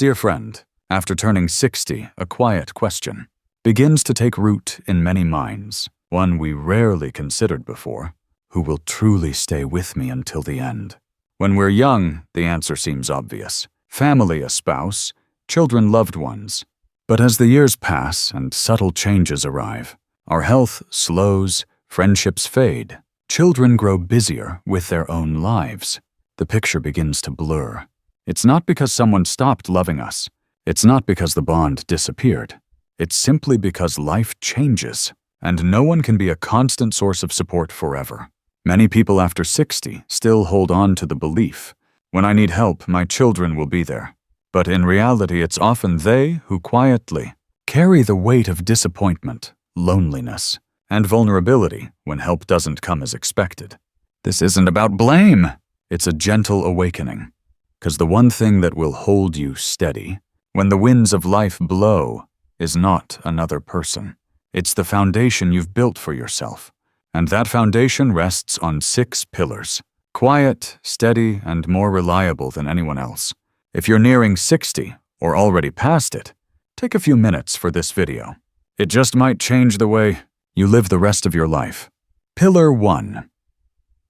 Dear friend, after turning 60, a quiet question begins to take root in many minds, one we rarely considered before. Who will truly stay with me until the end? When we're young, the answer seems obvious. Family, a spouse, children, loved ones. But as the years pass and subtle changes arrive, our health slows, friendships fade, children grow busier with their own lives. The picture begins to blur. It's not because someone stopped loving us. It's not because the bond disappeared. It's simply because life changes, and no one can be a constant source of support forever. Many people after 60 still hold on to the belief, when I need help, my children will be there. But in reality, it's often they who quietly carry the weight of disappointment, loneliness, and vulnerability when help doesn't come as expected. This isn't about blame. It's a gentle awakening. Because the one thing that will hold you steady when the winds of life blow is not another person. It's the foundation you've built for yourself. And that foundation rests on 6 pillars, quiet, steady, and more reliable than anyone else. If you're nearing 60 or already past it, take a few minutes for this video. It just might change the way you live the rest of your life. Pillar 1.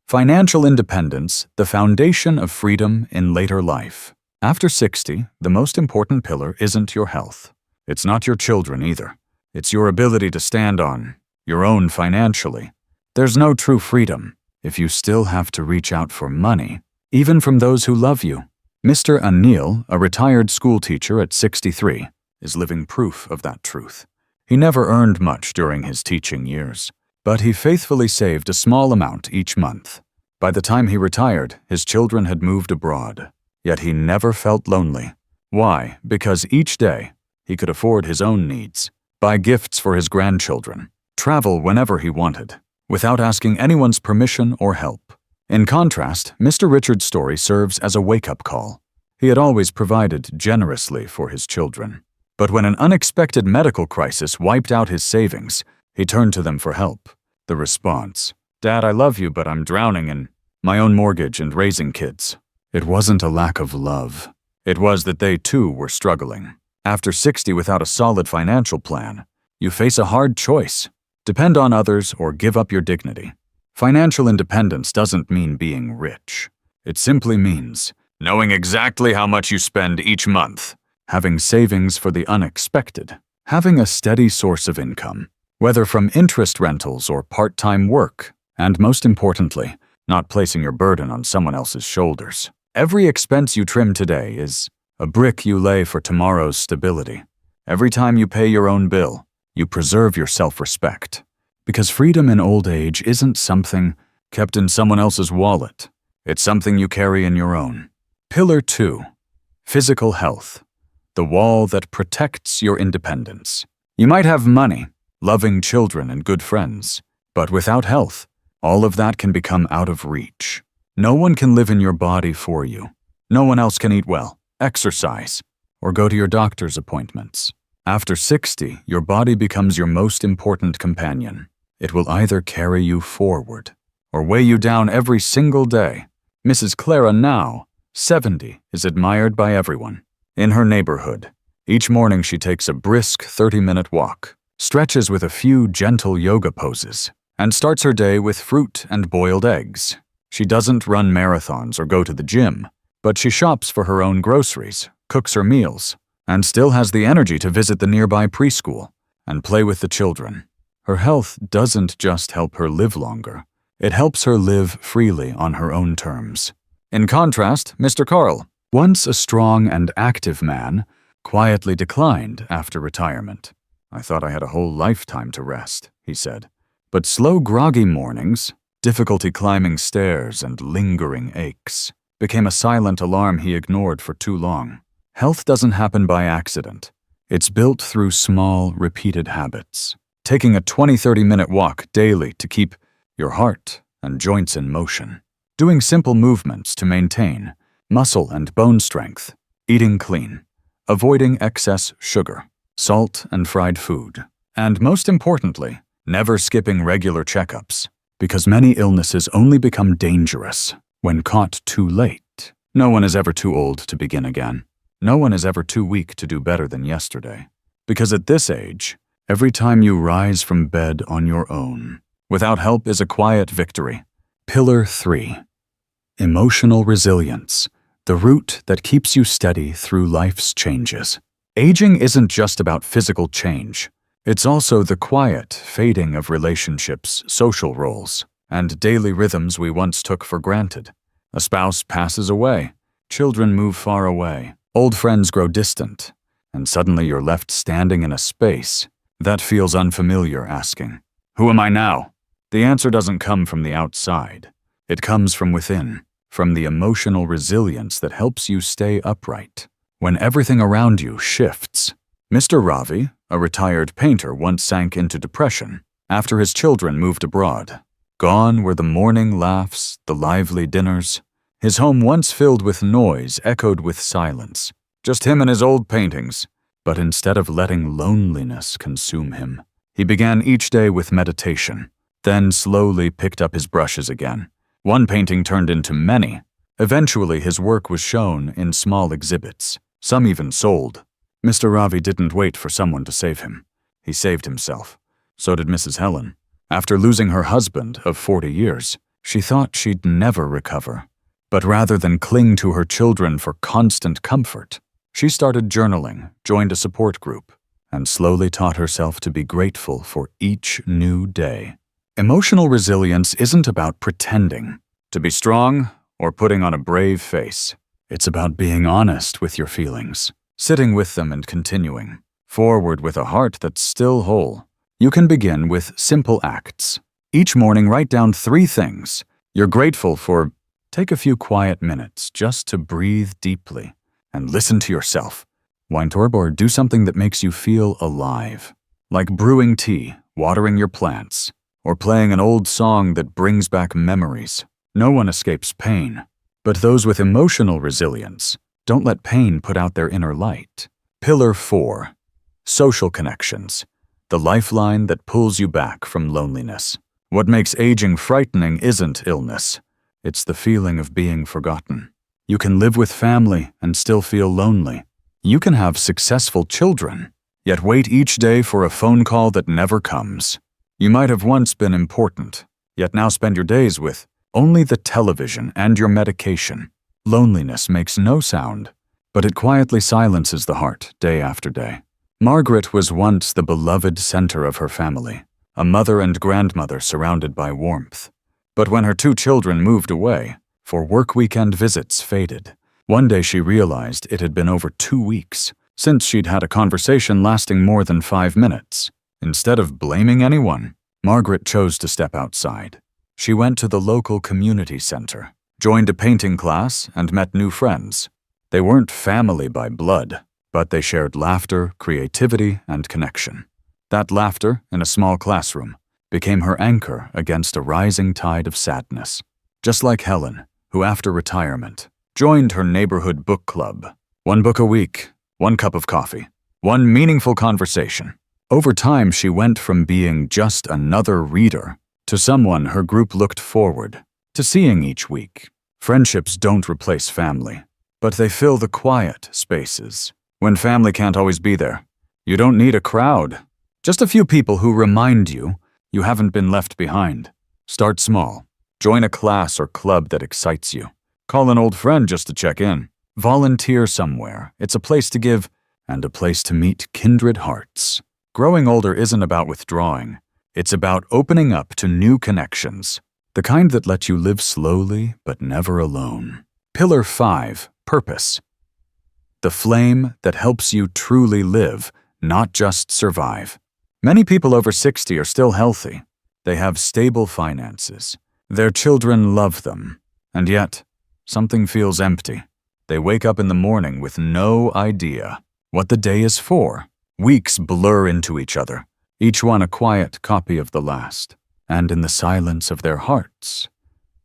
Financial independence, the foundation of freedom in later life. After 60, the most important pillar isn't your health. It's not your children either. It's your ability to stand on your own financially. There's no true freedom if you still have to reach out for money, even from those who love you. Mr. Anil, a retired school teacher at 63, is living proof of that truth. He never earned much during his teaching years, but he faithfully saved a small amount each month. By the time he retired, his children had moved abroad, yet he never felt lonely. Why? Because each day he could afford his own needs, buy gifts for his grandchildren, travel whenever he wanted, without asking anyone's permission or help. In contrast, Mr. Richard's story serves as a wake-up call. He had always provided generously for his children. But when an unexpected medical crisis wiped out his savings, he turned to them for help. The response, "Dad, I love you, but I'm drowning in my own mortgage and raising kids." It wasn't a lack of love. It was that they too were struggling. After 60 without a solid financial plan, you face a hard choice. Depend on others or give up your dignity. Financial independence doesn't mean being rich. It simply means knowing exactly how much you spend each month, having savings for the unexpected, having a steady source of income, whether from interest rentals or part-time work, and most importantly, not placing your burden on someone else's shoulders. Every expense you trim today is a brick you lay for tomorrow's stability. Every time you pay your own bill, you preserve your self-respect. Because freedom in old age isn't something kept in someone else's wallet. It's something you carry in your own. Pillar 2. Physical health. The wall that protects your independence. You might have money, loving children, and good friends, but without health, all of that can become out of reach. No one can live in your body for you. No one else can eat well, exercise, or go to your doctor's appointments. After 60, your body becomes your most important companion. It will either carry you forward or weigh you down every single day. Mrs. Clara, now 70, is admired by everyone. In her neighborhood, each morning she takes a brisk 30-minute walk, stretches with a few gentle yoga poses, and starts her day with fruit and boiled eggs. She doesn't run marathons or go to the gym, but she shops for her own groceries, cooks her meals, and still has the energy to visit the nearby preschool and play with the children. Her health doesn't just help her live longer, it helps her live freely on her own terms. In contrast, Mr. Carl, once a strong and active man, quietly declined after retirement. "I thought I had a whole lifetime to rest," he said. But slow, groggy mornings, difficulty climbing stairs, and lingering aches became a silent alarm he ignored for too long. Health doesn't happen by accident. It's built through small, repeated habits. Taking a 20-30-minute walk daily to keep your heart and joints in motion. Doing simple movements to maintain muscle and bone strength. Eating clean. Avoiding excess sugar, salt, and fried food. And most importantly, never skipping regular checkups. Because many illnesses only become dangerous when caught too late. No one is ever too old to begin again. No one is ever too weak to do better than yesterday. Because at this age, every time you rise from bed on your own, without help, is a quiet victory. Pillar 3. Emotional resilience, the root that keeps you steady through life's changes. Aging isn't just about physical change. It's also the quiet fading of relationships, social roles, and daily rhythms we once took for granted. A spouse passes away, children move far away, old friends grow distant, and suddenly you're left standing in a space that feels unfamiliar, asking, "Who am I now?" The answer doesn't come from the outside. It comes from within, from the emotional resilience that helps you stay upright when everything around you shifts. Mr. Ravi, a retired painter, once sank into depression after his children moved abroad. Gone were the morning laughs, the lively dinners. His home, once filled with noise, echoed with silence. Just him and his old paintings. But instead of letting loneliness consume him, he began each day with meditation, then slowly picked up his brushes again. One painting turned into many. Eventually, his work was shown in small exhibits. Some even sold. Mr. Ravi didn't wait for someone to save him. He saved himself. So did Mrs. Helen. After losing her husband of 40 years, she thought she'd never recover. But rather than cling to her children for constant comfort, she started journaling, joined a support group, and slowly taught herself to be grateful for each new day. Emotional resilience isn't about pretending to be strong or putting on a brave face. It's about being honest with your feelings, sitting with them and continuing forward with a heart that's still whole. You can begin with simple acts. Each morning, write down 3 things you're grateful for. Take a few quiet minutes just to breathe deeply and listen to yourself. Weintorb, or do something that makes you feel alive, like brewing tea, watering your plants, or playing an old song that brings back memories. No one escapes pain, but those with emotional resilience don't let pain put out their inner light. Pillar 4. Social connections, the lifeline that pulls you back from loneliness. What makes aging frightening isn't illness. It's the feeling of being forgotten. You can live with family and still feel lonely. You can have successful children, yet wait each day for a phone call that never comes. You might have once been important, yet now spend your days with only the television and your medication. Loneliness makes no sound, but it quietly silences the heart day after day. Margaret was once the beloved center of her family, a mother and grandmother surrounded by warmth. But when her 2 children moved away, for work weekend visits faded. One day she realized it had been over 2 weeks since she'd had a conversation lasting more than 5 minutes. Instead of blaming anyone, Margaret chose to step outside. She went to the local community center, joined a painting class, and met new friends. They weren't family by blood, but they shared laughter, creativity, and connection. That laughter, in a small classroom, became her anchor against a rising tide of sadness. Just like Helen, who after retirement joined her neighborhood book club. 1 book a week, 1 cup of coffee, 1 meaningful conversation. Over time, she went from being just another reader to someone her group looked forward to seeing each week. Friendships don't replace family, but they fill the quiet spaces when family can't always be there. You don't need a crowd, just a few people who remind you you haven't been left behind. Start small. Join a class or club that excites you. Call an old friend just to check in. Volunteer somewhere. It's a place to give and a place to meet kindred hearts. Growing older isn't about withdrawing. It's about opening up to new connections, the kind that let you live slowly but never alone. Pillar 5. Purpose. The flame that helps you truly live, not just survive. Many people over 60 are still healthy. They have stable finances. Their children love them. And yet, something feels empty. They wake up in the morning with no idea what the day is for. Weeks blur into each other, each one a quiet copy of the last. And in the silence of their hearts,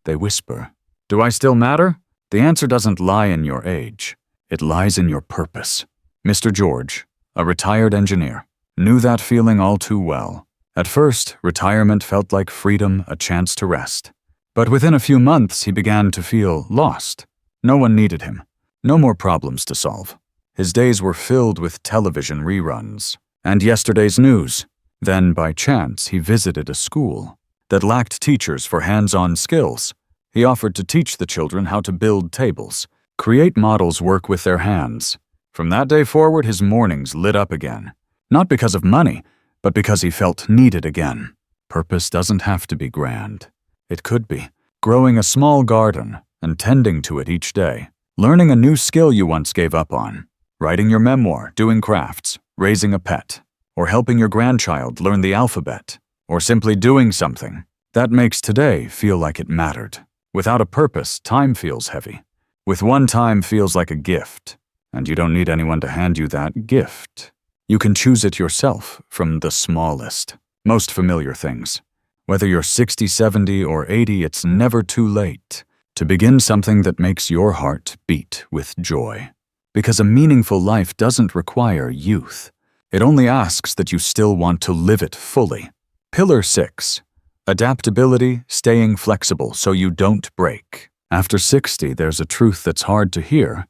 they whisper, "Do I still matter?" The answer doesn't lie in your age. It lies in your purpose. Mr. George, a retired engineer, knew that feeling all too well. At first, retirement felt like freedom, a chance to rest. But within a few months, he began to feel lost. No one needed him. No more problems to solve. His days were filled with television reruns and yesterday's news. Then, by chance, he visited a school that lacked teachers for hands-on skills. He offered to teach the children how to build tables, create models, work with their hands. From that day forward, his mornings lit up again. Not because of money, but because he felt needed again. Purpose doesn't have to be grand. It could be growing a small garden and tending to it each day, learning a new skill you once gave up on, writing your memoir, doing crafts, raising a pet, or helping your grandchild learn the alphabet, or simply doing something that makes today feel like it mattered. Without a purpose, time feels heavy. With one, time feels like a gift, and you don't need anyone to hand you that gift. You can choose it yourself from the smallest, most familiar things. Whether you're 60, 70, or 80, it's never too late to begin something that makes your heart beat with joy. Because a meaningful life doesn't require youth. It only asks that you still want to live it fully. Pillar 6. Adaptability, staying flexible so you don't break. After 60, there's a truth that's hard to hear,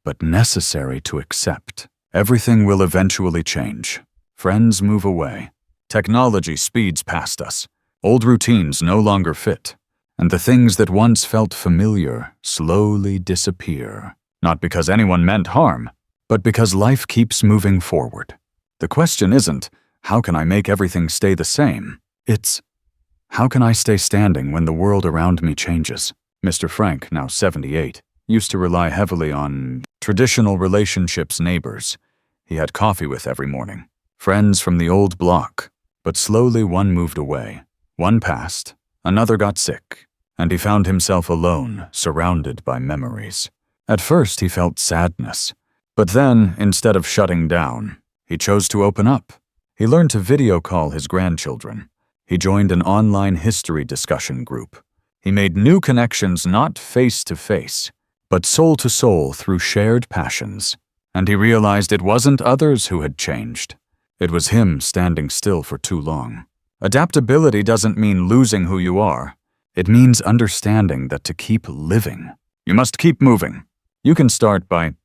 but necessary to accept. Everything will eventually change. Friends move away. Technology speeds past us. Old routines no longer fit. And the things that once felt familiar slowly disappear. Not because anyone meant harm, but because life keeps moving forward. The question isn't, how can I make everything stay the same? It's, how can I stay standing when the world around me changes? Mr. Frank, now 78, used to rely heavily on traditional relationships, neighbors he had coffee with every morning, friends from the old block. But slowly one moved away. One passed, another got sick, and he found himself alone, surrounded by memories. At first he felt sadness, but then, instead of shutting down, he chose to open up. He learned to video call his grandchildren. He joined an online history discussion group. He made new connections not face-to-face, but soul-to-soul through shared passions. And he realized it wasn't others who had changed. It was him standing still for too long. Adaptability doesn't mean losing who you are. It means understanding that to keep living, you must keep moving. You can start by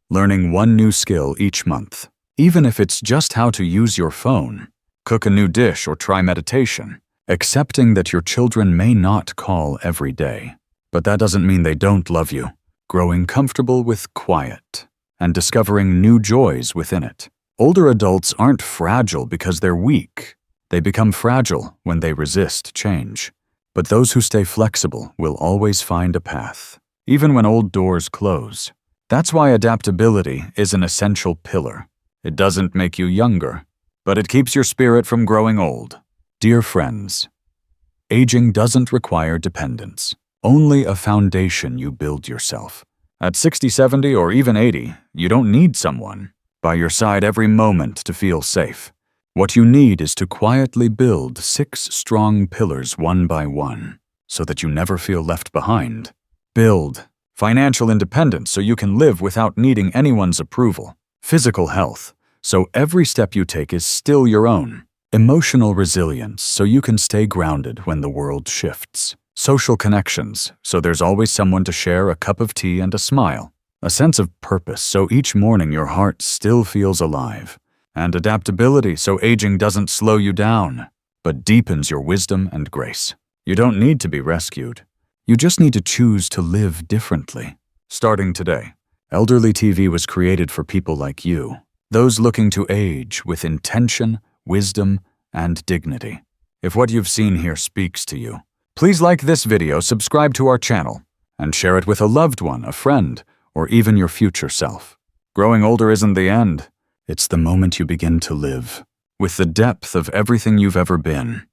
learning one new skill each month, even if it's just how to use your phone, cook a new dish, or try meditation, accepting that your children may not call every day. But that doesn't mean they don't love you. Growing comfortable with quiet and discovering new joys within it. Older adults aren't fragile because they're weak. They become fragile when they resist change. But those who stay flexible will always find a path, even when old doors close. That's why adaptability is an essential pillar. It doesn't make you younger, but it keeps your spirit from growing old. Dear friends, aging doesn't require dependence, only a foundation you build yourself. At 60, 70, or even 80, you don't need someone by your side every moment to feel safe. What you need is to quietly build 6 strong pillars one by one, so that you never feel left behind. Build financial independence so you can live without needing anyone's approval. Physical health, so every step you take is still your own. Emotional resilience, so you can stay grounded when the world shifts. Social connections, so there's always someone to share a cup of tea and a smile. A sense of purpose, so each morning your heart still feels alive. And adaptability, so aging doesn't slow you down, but deepens your wisdom and grace. You don't need to be rescued. You just need to choose to live differently. Starting today, ElderlyTV was created for people like you, those looking to age with intention, wisdom, and dignity. If what you've seen here speaks to you, please like this video, subscribe to our channel, and share it with a loved one, a friend, or even your future self. Growing older isn't the end. It's the moment you begin to live, with the depth of everything you've ever been.